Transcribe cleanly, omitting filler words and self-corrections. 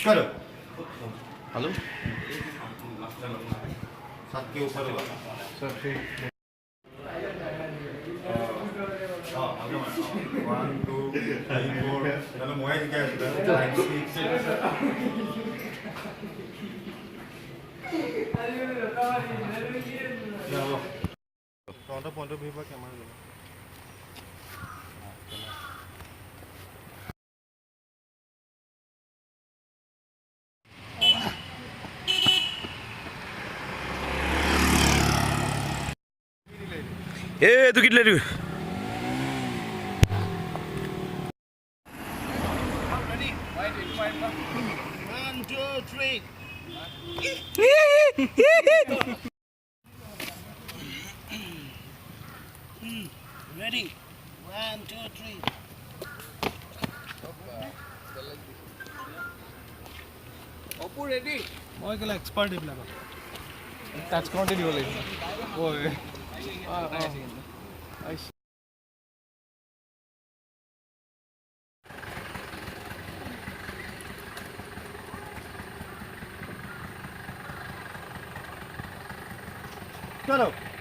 करो हेलो 7 के ऊपर सर ठीक हाँ 1 2 3 4 चलो मोबाइल क्या है 5 6 काउंटर पॉइंट ऑफ व्यू पर कैमरा लो तू कितले रू Ready? 1, 2, 3. Oppo ready? মই কেলা এক্সপাৰ্ট এইবিলাকত টাচ কৰোঁতে দিব লাগিব ঐ चलो